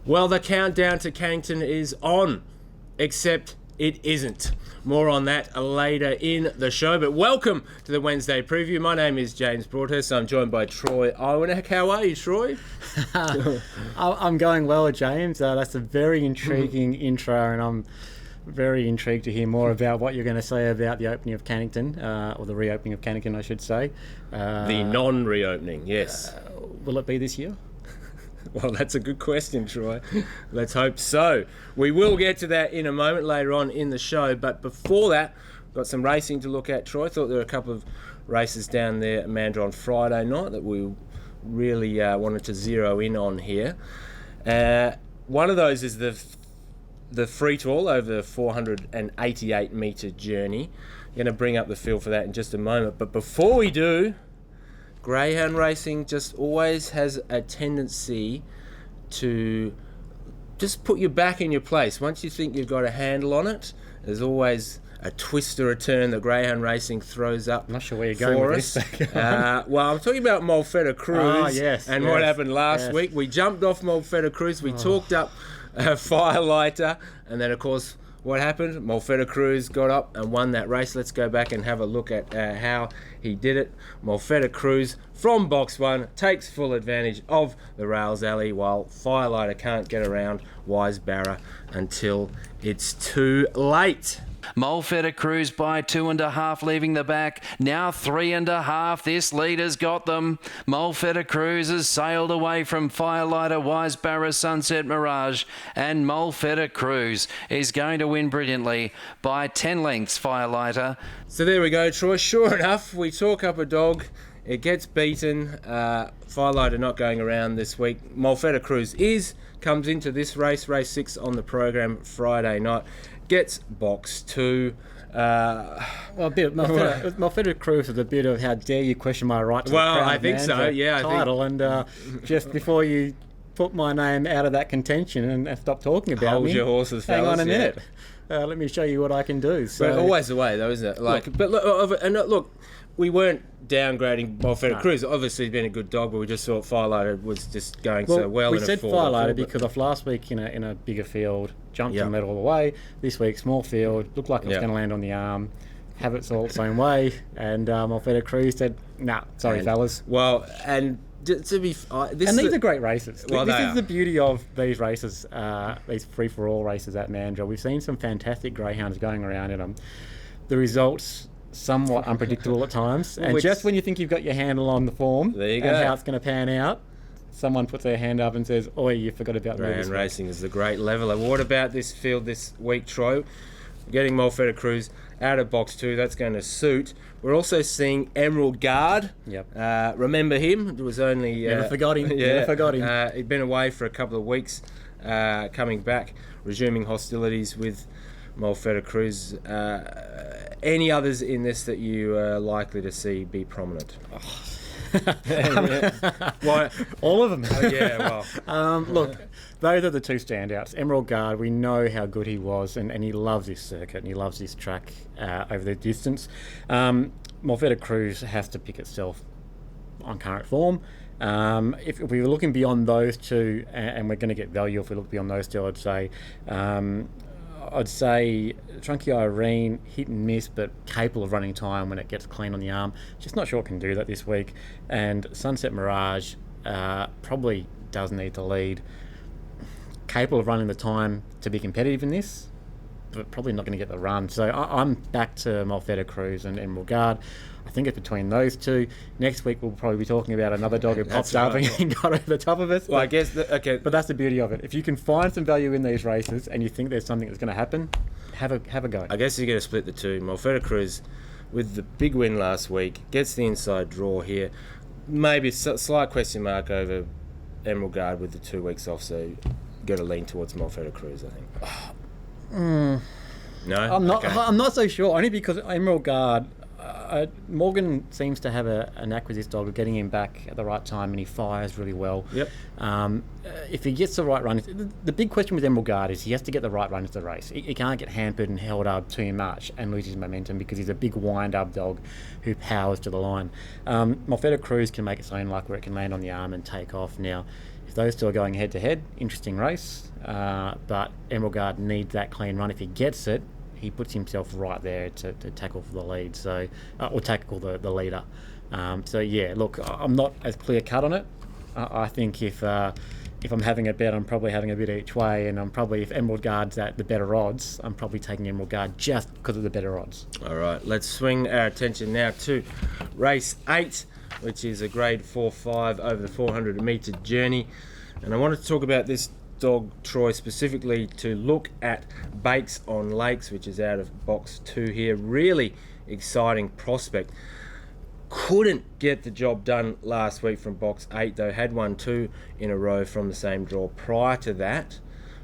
Well, the countdown to Cannington is on, except it isn't. More on that later in the show, but welcome to the Wednesday preview. My name is James Broadhurst. I'm joined by Troy Owen. How are you, Troy? I'm going well, James. That's a very intriguing intro, and I'm very intrigued to hear more about what you're going to say about the opening of Cannington, or the reopening of Cannington, I should say. The non-reopening, yes. Will it be this year? Well, that's a good question, Troy. Let's hope so. We will get to that in a moment later on in the show, but before that, got some racing to look at, Troy. Thought there were a couple of races down there at Mandurah on Friday night that we really wanted to zero in on here. One of those is the free-to-all over the 488-metre journey. I'm going to bring up the field for that in just a moment, but before we do, greyhound racing just always has a tendency to just put you back in your place. Once you think you've got a handle on it, there's always a twist or a turn that greyhound racing throws up. I'm not sure where you're going with this. Well, I'm talking about Malfetta Cruise what happened last week. We jumped off Malfetta Cruise. We talked up Firelighter, and then, of course, what happened? Malfetta Cruise got up and won that race. Let's go back and have a look at how he did it. Malfetta Cruise from box one takes full advantage of the rails alley, while Firelighter can't get around Wise Barra until it's too late. Malfetta Cruise by 2.5, leaving the back. Now 3.5. This leader's got them. Malfetta Cruise has sailed away from Firelighter, Wise Barra, Sunset Mirage, and Malfetta Cruise is going to win brilliantly by 10 lengths, Firelighter. So there we go, Troy. Sure enough, we talk up a dog. It gets beaten. Firelighter not going around this week. Malfetta Cruise comes into this race 6 on the program Friday night. Gets box 2. Malfetta Cruise is a bit of how dare you question my right to the crown, I think so. Yeah, title. And just before you put my name out of that contention and stop talking about hold me, your horses, fellas. hang on a minute. Let me show you what I can do. So, but always the way, though, isn't it? Look, we weren't downgrading Malfetta Cruise. Obviously, he's been a good dog, but we just thought Firelighter was just going so well. We said Firelighter because of last week in a bigger field, jumped and led all the way. This week, small field, looked like it was going to land on the arm, have it all its own way, and Malfetta Cruise said, fellas. Well, and to be... these are great races. Well, this is the beauty of these races, these free-for-all races at Mandurah. We've seen some fantastic greyhounds going around in them. The results... somewhat unpredictable at times, and just when you think you've got your handle on the form and how it's going to pan out, someone puts their hand up and says, "Oi, you forgot about me." Greyhound racing is the great leveler. What about this field this week, Troy? Getting Malfetta Cruise out of box 2, that's going to suit. We're also seeing Emerald Guard. Yep. Remember him? It was only never forgot him. Never forgot him. He'd been away for a couple of weeks, coming back, resuming hostilities with Malfetta Cruise. Any others in this that you are likely to see be prominent? Why? All of them. Look, those are the two standouts. Emerald Guard, we know how good he was, and he loves this circuit and he loves this track over the distance. Malfetta Cruise has to pick itself on current form. If we were looking beyond those two, and we're going to get value if we look beyond those two, I'd say Trunky Irene, hit and miss, but capable of running time when it gets clean on the arm. Just not sure it can do that this week. And Sunset Mirage probably does need to lead. Capable of running the time to be competitive in this, but probably not going to get the run. So I'm back to Malfetta Cruise and Emerald Guard. I think it's between those two. Next week we'll probably be talking about another dog who popped up and got over the top of us. Well, I guess but that's the beauty of it. If you can find some value in these races and you think there's something that's going to happen, have a go. I guess you're going to split the two. Malfetta Cruise, with the big win last week, gets the inside draw here. Maybe a slight question mark over Emerald Guard with the 2 weeks off, so you've got to lean towards Malfetta Cruise, I think. No, I'm not so sure. Only because Emerald Guard. Morgan seems to have an knack with this dog of getting him back at the right time, and he fires really well. Yep. If he gets the right run, the big question with Emerald Guard is he has to get the right run into the race. He can't get hampered and held up too much and lose his momentum because he's a big wind-up dog who powers to the line. Malfetta Cruise can make its own luck where it can land on the arm and take off. Now, if If those two are going head-to-head, interesting race. But Emerald Guard needs that clean run. If he gets it, he puts himself right there to tackle for the lead, so or tackle the leader. So yeah, look, I'm not as clear cut on it. I think if I'm having a bet, I'm probably having a bit each way, and I'm probably, if Emerald Guard's at the better odds, I'm probably taking Emerald Guard just because of the better odds. All right, let's swing our attention now to race 8, which is a grade 4-5 over the 400 metre journey. And I wanted to talk about this dog, Troy, specifically to look at Bakes on Lakes, which is out of box 2 here. Really exciting prospect. Couldn't get the job done last week from box 8, though. Had won 2 in a row from the same draw prior to that.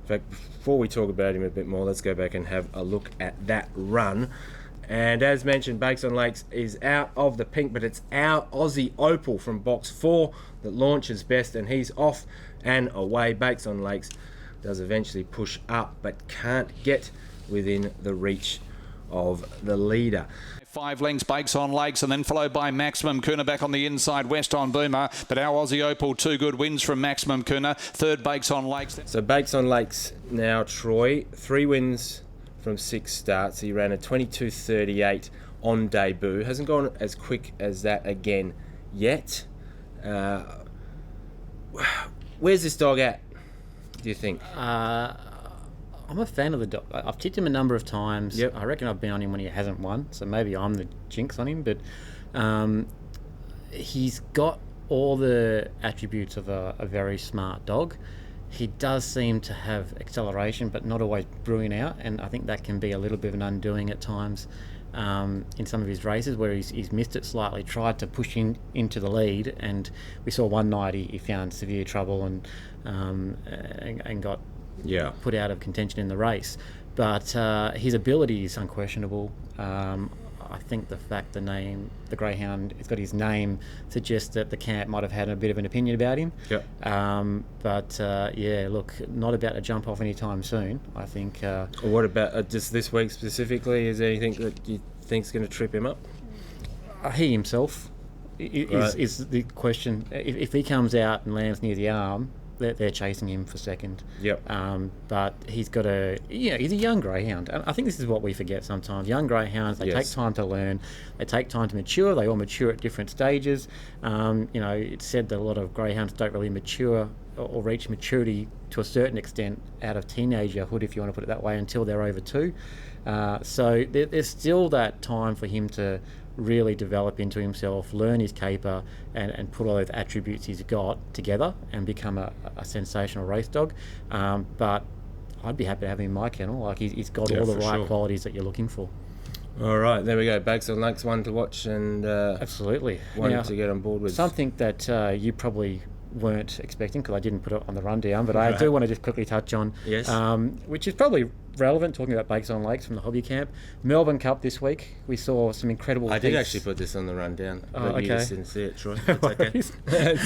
In fact, before we talk about him a bit more, let's go back and have a look at that run. And as mentioned, Bakes on Lakes is out of the pink, but it's our Aussie Opal from box 4 that launches best, and he's off and away. Bakes on Lakes does eventually push up, but can't get within the reach of the leader. 5 lengths, Bakes on Lakes, and then followed by Maximum Kuna back on the inside, West on Boomer. But our Aussie Opal, 2 good wins from Maximum Kuna. Third, Bakes on Lakes. So Bakes on Lakes now, Troy, 3 wins from 6 starts. He ran a 22.38 on debut. Hasn't gone as quick as that again yet. Where's this dog at, do you think? I'm a fan of the dog. I've tipped him a number of times. Yep. I reckon I've been on him when he hasn't won, so maybe I'm the jinx on him. But he's got all the attributes of a very smart dog. He does seem to have acceleration, but not always brewing out, and I think that can be a little bit of an undoing at times in some of his races where he's missed it slightly, tried to push into the lead, and we saw one night he found severe trouble and got put out of contention in the race. But his ability is unquestionable. I think the fact the greyhound has got his name suggests that the camp might have had a bit of an opinion about him. But look, not about to jump off anytime soon, I think. What about just this week specifically? Is there anything that you think's going to trip him up? He himself is the question. If he comes out and lands near the arm, they're chasing him for second. But he's got he's a young greyhound. And I think this is what we forget sometimes. Young greyhounds, they take time to learn. They take time to mature. They all mature at different stages. It's said that a lot of greyhounds don't really mature or reach maturity to a certain extent out of teenagerhood, if you want to put it that way, until they're over 2. So there's still that time for him to really develop into himself, learn his caper, and put all those attributes he's got together and become a sensational race dog. But I'd be happy to have him in my kennel. Like he's got all the right qualities that you're looking for. All right, there we go. Bakes on Lakes, one to watch, and absolutely one to get on board with. Something that you probably weren't expecting, because I didn't put it on the rundown, but I do want to just quickly touch on, which is probably relevant, talking about Bakes on Lakes from the hobby camp. Melbourne Cup this week, we saw some incredible I did actually put this on the rundown, but you just didn't see it, Troy. It's okay.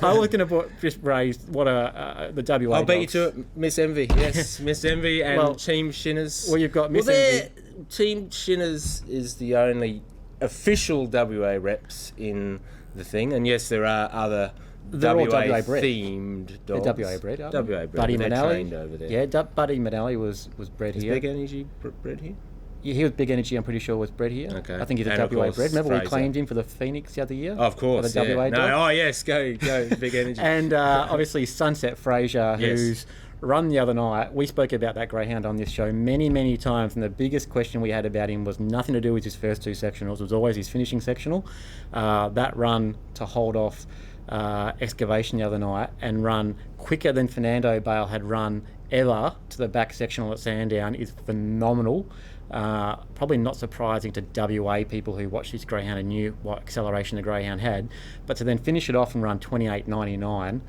I was going to just raise what the WA I'll beat you dogs. to it, Miss Envy. Yes, Miss Envy and Team Shinners. Well, you've got Miss Envy. Team Shinners is the only official WA reps in the thing, and yes, there are other They're all WA bred. themed dogs. They're WA bred, aren't they? WA bred. Buddy They're Manali trained over there. Yeah, Buddy Manali was bred here. Is Big Energy bred here? Yeah, he was Big Energy, I'm pretty sure, was bred here. Okay. I think he's a And of WA course, bred. Remember we Fraser. claimed him for the Phoenix the other year? Of course, For the WA dog? Oh, yes, go Big Energy. And obviously Sunset Fraser, who's run the other night. We spoke about that greyhound on this show many, many times, and the biggest question we had about him was nothing to do with his first 2 sectionals. It was always his finishing sectional. That run to hold off Excavation the other night and run quicker than Fernando Bale had run ever to the back sectional at Sandown is phenomenal. Probably not surprising to WA people who watched this greyhound and knew what acceleration the greyhound had, but to then finish it off and run 28.99,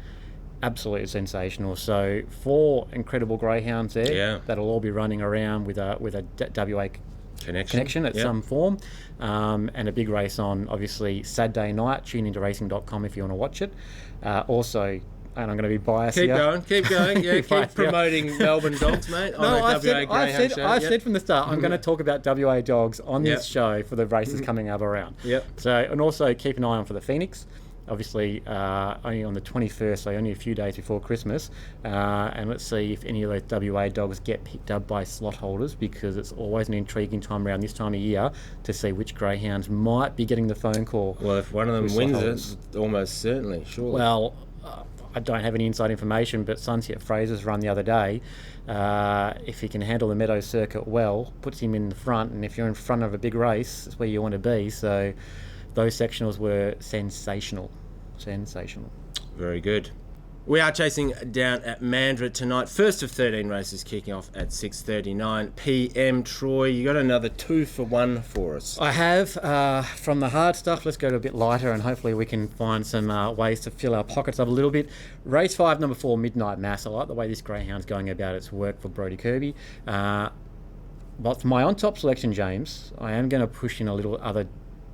absolutely sensational. So 4 incredible greyhounds there that'll all be running around with a WA connection at some form, and a big race on obviously Saturday night. Tune into racing.com if you want to watch it. Also, and I'm going to be biased Keep here. Keep going. Yeah, keep promoting Melbourne dogs, mate. I said from the start, I'm going to talk about WA dogs on this show for the races coming up around. So, and also keep an eye on for the Phoenix. Obviously, only on the 21st, so only a few days before Christmas. And let's see if any of those WA dogs get picked up by slot holders, because it's always an intriguing time around this time of year to see which greyhounds might be getting the phone call. Well, if one of them wins it, almost certainly, surely. Well, I don't have any inside information, but Sunset Fraser's run the other day, if he can handle the Meadows circuit well, puts him in the front, and if you're in front of a big race, that's where you want to be. So those sectionals were sensational. Very good. We are chasing down at Mandurah tonight. First of 13 races kicking off at 6:39 p.m. Troy, you got another 2 for 1 for us. I have. From the hard stuff, let's go to a bit lighter, and hopefully we can find some ways to fill our pockets up a little bit. Race 5, number 4, Midnight Mass. I like the way this greyhound's going about its work for Brodie Kirby. But for my on-top selection, James, I am going to push in a little other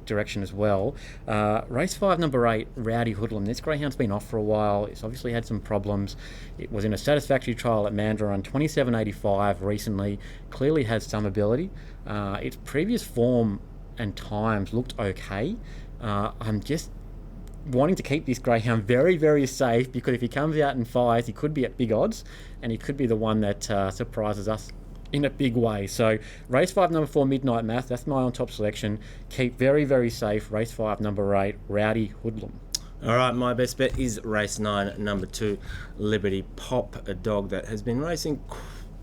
direction as well. Race 5, number 8, Rowdy Hoodlum. This greyhound's been off for a while. It's obviously had some problems. It was in a satisfactory trial at Mandurah on 27.85 recently. Clearly has some ability. Its previous form and times looked okay. I'm just wanting to keep this greyhound very, very safe, because if he comes out and fires, he could be at big odds, and he could be the one that surprises us in a big way. So race 5, number 4, Midnight Mass, that's my on top selection. Keep very, very safe. Race 5, number 8, Rowdy Hoodlum. All right, my best bet is race 9, number 2, Liberty Pop, a dog that has been racing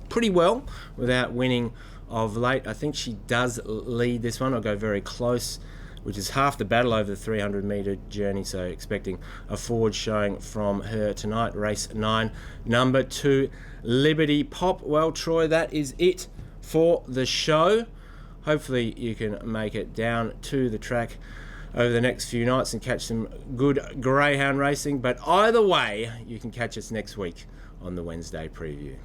pretty well without winning of late. I think she does lead this one. I'll go very close, which is half the battle over the 300-metre journey, so expecting a forward showing from her tonight. Race 9, number 2, Liberty Pop. Well, Troy, that is it for the show. Hopefully you can make it down to the track over the next few nights and catch some good greyhound racing, but either way, you can catch us next week on the Wednesday preview.